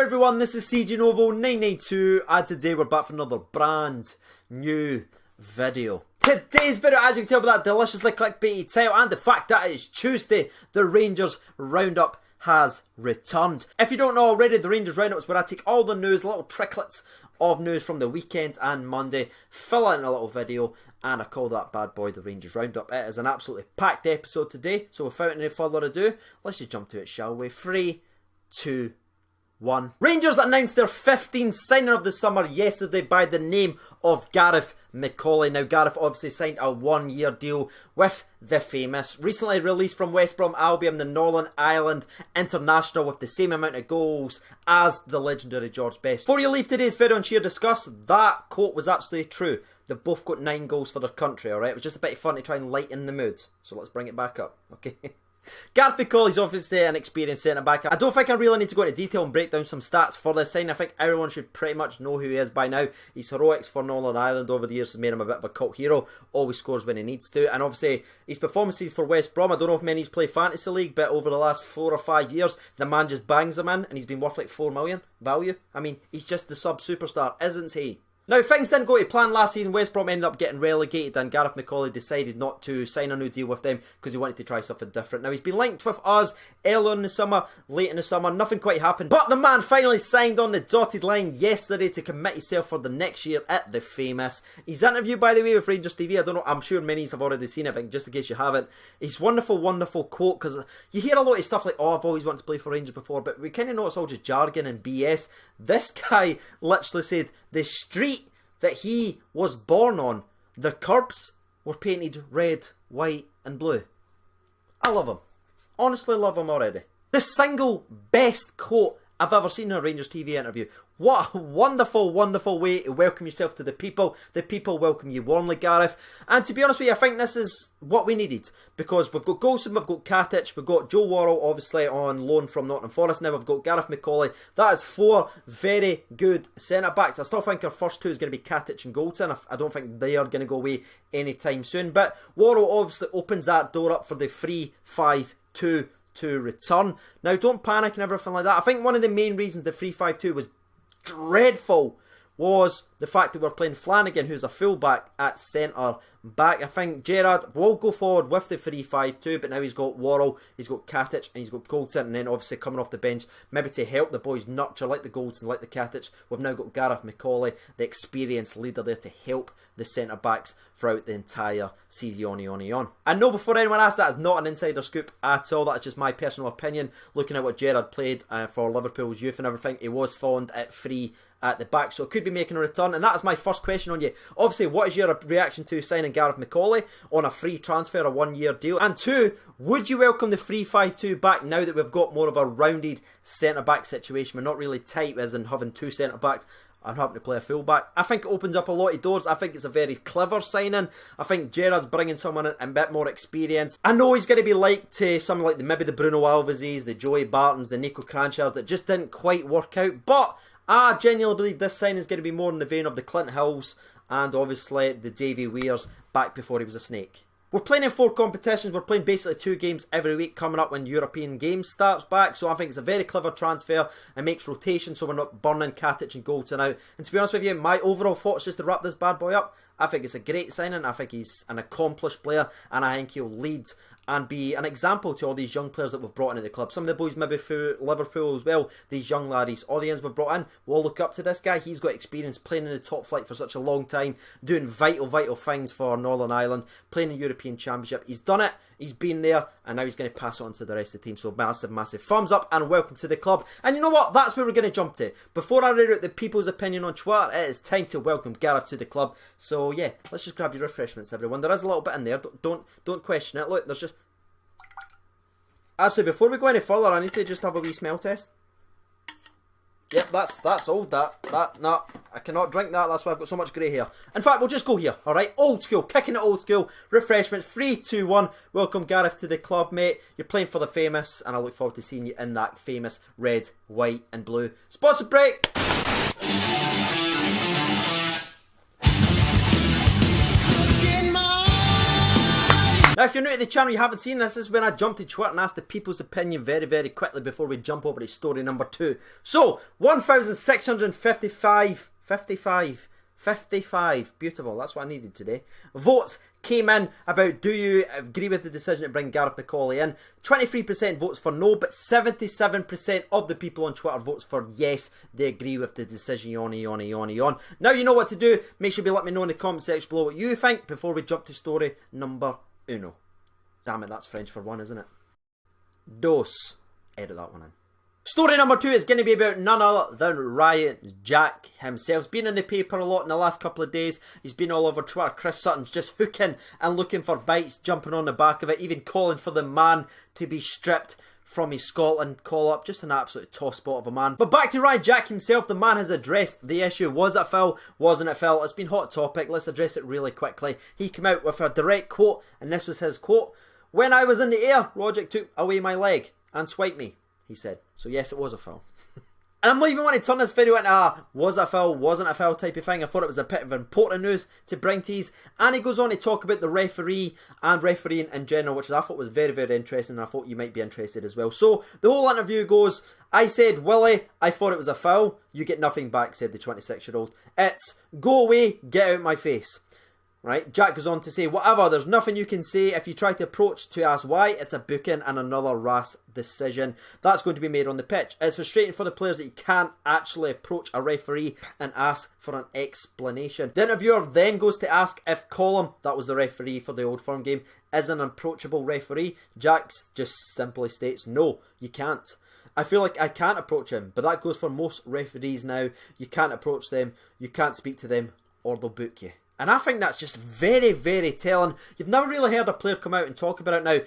everyone, this is CG Novo 992 and today we're back for another brand new video. Today's video, as you can tell by that deliciously clickbaity title and the fact that it is Tuesday, the Rangers Roundup has returned. If you don't know already, the Rangers Roundup is where I take all the news, little tricklets of news from the weekend and Monday, fill it in a little video, and I call that bad boy the Rangers Roundup. It is an absolutely packed episode today, so without any further ado, let's just jump to it, shall we? 3, 2, 1. Rangers announced their 15th signing of the summer yesterday by the name of Gareth Mcauley. Now, Gareth obviously signed a 1-year deal with the famous, recently released from West Brom Albion, the Northern Ireland international with the same amount of goals as the legendary George Best. Before you leave today's video and sheer discuss, that quote was absolutely true. They've both got 9 goals for their country, alright? It was just a bit of fun to try and lighten the mood. So let's bring it back up, okay? Gareth Mcauley's obviously an experienced centre-back. I don't think I really need to go into detail and break down some stats for this sign. I think everyone should pretty much know who he is by now. His heroics for Northern Ireland over the years has made him a bit of a cult hero. Always scores when he needs to. And obviously, his performances for West Brom, I don't know if many's play Fantasy League, but over the last 4 or 5 years, the man just bangs them in, and he's been worth like 4 million value. I mean, he's just the sub-superstar, isn't he? Now, things didn't go to plan last season. West Brom ended up getting relegated and Gareth Mcauley decided not to sign a new deal with them because he wanted to try something different. Now, he's been linked with us earlier in the summer, late in the summer, nothing quite happened. But the man finally signed on the dotted line yesterday to commit himself for the next year at the famous. His interview, by the way, with Rangers TV, I don't know, I'm sure many have already seen it, but just in case you haven't, his wonderful, wonderful quote, because you hear a lot of stuff like, oh, I've always wanted to play for Rangers before, but we kind of know it's all just jargon and BS. This guy literally said, the street that he was born on, the curbs were painted red, white and blue. I love him. Honestly love him already. The single best quote I've ever seen in a Rangers TV interview. What a wonderful, wonderful way to welcome yourself to the people. The people welcome you warmly, Gareth. And to be honest with you, I think this is what we needed. Because we've got Golson, we've got Katic, we've got Joe Worrell, obviously on loan from Nottingham Forest. Now we've got Gareth Mcauley. That is 4 very good centre-backs. I still think our first 2 is going to be Katic and Golson. I don't think they are going to go away anytime soon. But Worrell obviously opens that door up for the 3-5-2 to return. Now, don't panic and everything like that. I think one of the main reasons the 3-5-2 was dreadful was the fact that we're playing Flanagan, who's a fullback, at centre back. I think Gerrard will go forward with the 3-5-2, but now he's got Worrell, he's got Katic, and he's got Goldson, and then obviously coming off the bench, maybe to help the boys nurture like the Goldson, like the Katic, we've now got Gareth Mcauley, the experienced leader there to help the centre-backs throughout the entire season on. I know before anyone asks, that is not an insider scoop at all, that's just my personal opinion, looking at what Gerrard played for Liverpool's youth and everything. He was fond at 3 at the back, so it could be making a return, and that is my first question on you. Obviously, what is your reaction to signing Gareth Mcauley on a free transfer, a 1-year deal? And 2, would you welcome the 3-5-2 back now that we've got more of a rounded centre-back situation? We're not really tight as in having 2 centre-backs and having to play a full-back. I think it opens up a lot of doors. I think it's a very clever signing. I think Gerrard's bringing someone in a bit more experience. I know he's going to be like to someone like maybe the Bruno Alveses, the Joey Bartons, the Nico Cranshaws that just didn't quite work out, but I genuinely believe this signing is going to be more in the vein of the Clint Hills and obviously the Davy Weirs back before he was a snake. We're playing in 4 competitions. We're playing basically 2 games every week coming up when European games starts back. So I think it's a very clever transfer. It makes rotation so we're not burning Katic and Goldson out. And to be honest with you, my overall thoughts just to wrap this bad boy up, I think it's a great signing. I think he's an accomplished player and I think he'll lead and be an example to all these young players that we've brought into the club. Some of the boys maybe through Liverpool as well, these young laddies, all the ends we've brought in, will look up to this guy. He's got experience playing in the top flight for such a long time, doing vital things for Northern Ireland, playing in the European Championship. He's done it, he's been there, and now he's going to pass it on to the rest of the team. So massive thumbs up and welcome to the club. And you know what, that's where we're going to jump to. Before I read out the people's opinion on Twitter, it is time to welcome Gareth to the club. So yeah, let's just grab your refreshments, everyone. There is a little bit in there, don't question it. Look, there's just... Actually, before we go any further, I need to just have a wee smell test. Yep, that's old, no, I cannot drink that, that's why I've got so much grey hair. In fact, we'll just go here, alright? Old school, kicking it old school, refreshments, 3, 2, 1. Welcome Gareth to the club, mate. You're playing for the famous, and I look forward to seeing you in that famous red, white and blue. Sponsor break! Now, if you're new to the channel, you haven't seen this is when I jump to Twitter and ask the people's opinion very, very quickly before we jump over to story number 2. So, 1,655, beautiful, that's what I needed today, votes came in about do you agree with the decision to bring Gareth Mcauley in. 23% votes for no, but 77% of the people on Twitter votes for yes, they agree with the decision, yon. Now you know what to do, make sure you let me know in the comment section below what you think before we jump to story number 1. Damn it, that's French for 1, isn't it? Dos. Edit that one in. Story number 2 is going to be about none other than Ryan Jack himself. He's been in the paper a lot in the last couple of days. He's been all over Twitter. Chris Sutton's just hooking and looking for bites, jumping on the back of it, even calling for the man to be stripped from his Scotland call-up. Just an absolute toss spot of a man. But back to Ryan Jack himself. The man has addressed the issue. Was it foul? Wasn't it foul? It's been a hot topic. Let's address it really quickly. He came out with a direct quote, and this was his quote. "When I was in the air, Rogic took away my leg and swiped me," he said. So yes, it was a foul. And I'm not even want to turn this video into a was it a foul, wasn't a foul type of thing. I thought it was a bit of important news to bring to you. And he goes on to talk about the referee and refereeing in general, which I thought was very, very interesting, and I thought you might be interested as well. So the whole interview goes, "I said, Willie, I thought it was a foul. You get nothing back," said the 26-year-old. "It's go away, get out my face." Right, Jack goes on to say, "Whatever, there's nothing you can say. If you try to approach to ask why, it's a booking and another rash decision. That's going to be made on the pitch. It's frustrating for the players that you can't actually approach a referee and ask for an explanation." The interviewer then goes to ask if Collum, that was the referee for the Old Firm game, is an approachable referee. Jack just simply states, "No, you can't. I feel like I can't approach him, but that goes for most referees now. You can't approach them, you can't speak to them, or they'll book you." And I think that's just very, very telling. You've never really heard a player come out and talk about it. Now,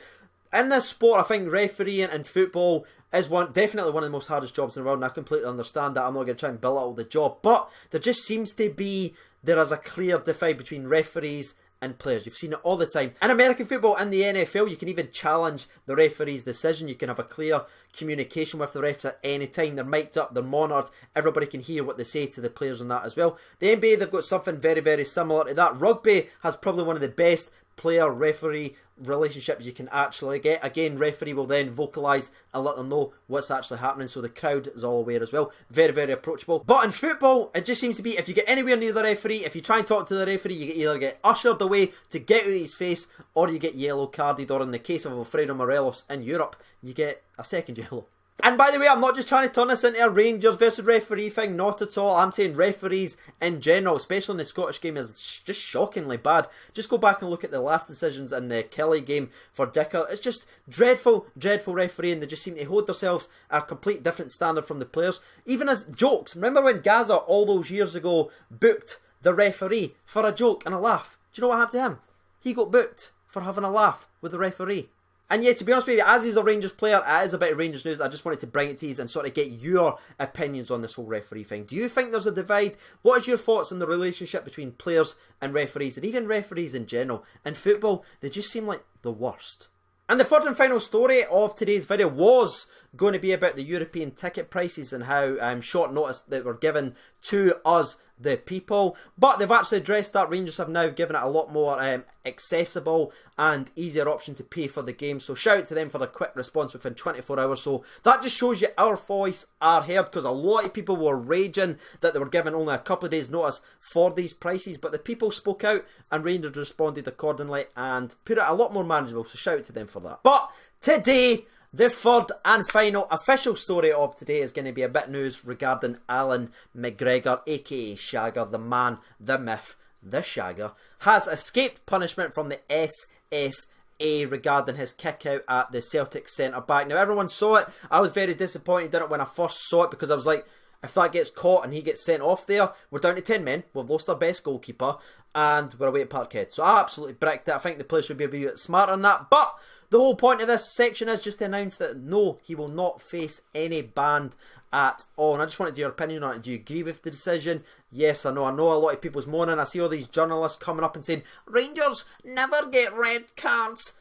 in this sport, I think refereeing in football is definitely one of the most hardest jobs in the world, and I completely understand that. I'm not going to try and belittle the job, but there just seems to be, there is a clear divide between referees and players. You've seen it all the time. In American football, in the NFL, you can even challenge the referee's decision. You can have a clear communication with the refs at any time. They're mic'd up, they're monitored, everybody can hear what they say to the players on that as well. The NBA, they've got something very, very similar to that. Rugby has probably one of the best player-referee relationships you can actually get. Again, referee will then vocalise and let them know what's actually happening, so the crowd is all aware as well. Very, very approachable. But in football, it just seems to be, if you get anywhere near the referee, if you try and talk to the referee, you either get ushered away to get out of his face, or you get yellow carded, or in the case of Alfredo Morelos in Europe, you get a second yellow. And by the way, I'm not just trying to turn this into a Rangers versus referee thing, not at all. I'm saying referees in general, especially in the Scottish game, is just shockingly bad. Just go back and look at the last decisions in the Kelly game for Dicker. It's just dreadful, dreadful refereeing. They just seem to hold themselves a complete different standard from the players. Even as jokes. Remember when Gaza all those years ago booked the referee for a joke and a laugh? Do you know what happened to him? He got booked for having a laugh with the referee. And yeah, to be honest with you, as he's a Rangers player, it is a bit of Rangers news. I just wanted to bring it to you and sort of get your opinions on this whole referee thing. Do you think there's a divide? What is your thoughts on the relationship between players and referees, and even referees in general? In football, they just seem like the worst. And the third and final story of today's video was going to be about the European ticket prices and how short notice that were given to us, the people. But they've actually addressed that. Rangers have now given it a lot more accessible and easier option to pay for the game. So shout out to them for the quick response within 24 hours. So that just shows you our voice are heard, because a lot of people were raging that they were given only a couple of days notice for these prices. But the people spoke out and Rangers responded accordingly and put it a lot more manageable. So shout out to them for that. But today, the third and final official story of today is going to be a bit of news regarding Collum Mcgregor, aka Shagger, the man, the myth, the Shagger, has escaped punishment from the SFA regarding his kick out at the Celtic centre back. Now, everyone saw it. I was very disappointed in it when I first saw it, because I was like, if that gets caught and he gets sent off there, we're down to 10 men, we've lost our best goalkeeper, and we're away at Parkhead. So I absolutely bricked it. I think the players should be a bit smarter than that. But the whole point of this section is just to announce that no, he will not face any ban at all. And I just wanted your opinion on it. Do you agree with the decision? Yes or no? I know a lot of people's moaning. I see all these journalists coming up and saying, Rangers never get red cards.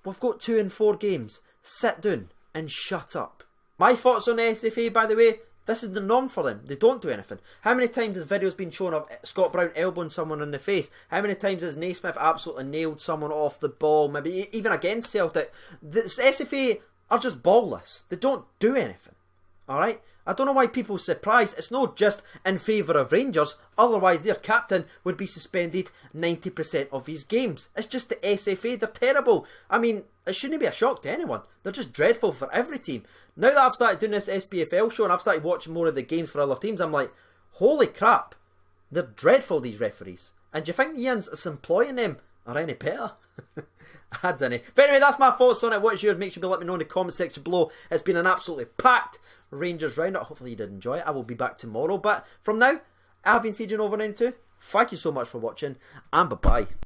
We've got 2 in 4 games. Sit down and shut up. My thoughts on the SFA, by the way, This is the norm for them. They don't do anything. How many times has videos been shown of Scott Brown elbowing someone in the face? How many times has Naismith absolutely nailed someone off the ball, maybe even against Celtic? The SFA are just ballless. They don't do anything. Alright? I don't know why people are surprised. It's not just in favour of Rangers, otherwise their captain would be suspended 90% of his games. It's just the SFA, they're terrible. I mean, it shouldn't be a shock to anyone. They're just dreadful for every team. Now that I've started doing this SPFL show and I've started watching more of the games for other teams, I'm like, holy crap, they're dreadful, these referees. And do you think the Ians that's employing them are any better? Adds any. But anyway, that's my thoughts on it. What's yours? Make sure you let me know in the comment section below. It's been an absolutely packed Rangers roundup. Hopefully you did enjoy it. I will be back tomorrow. But from now, I've been Siege over 92. Thank you so much for watching, and bye-bye.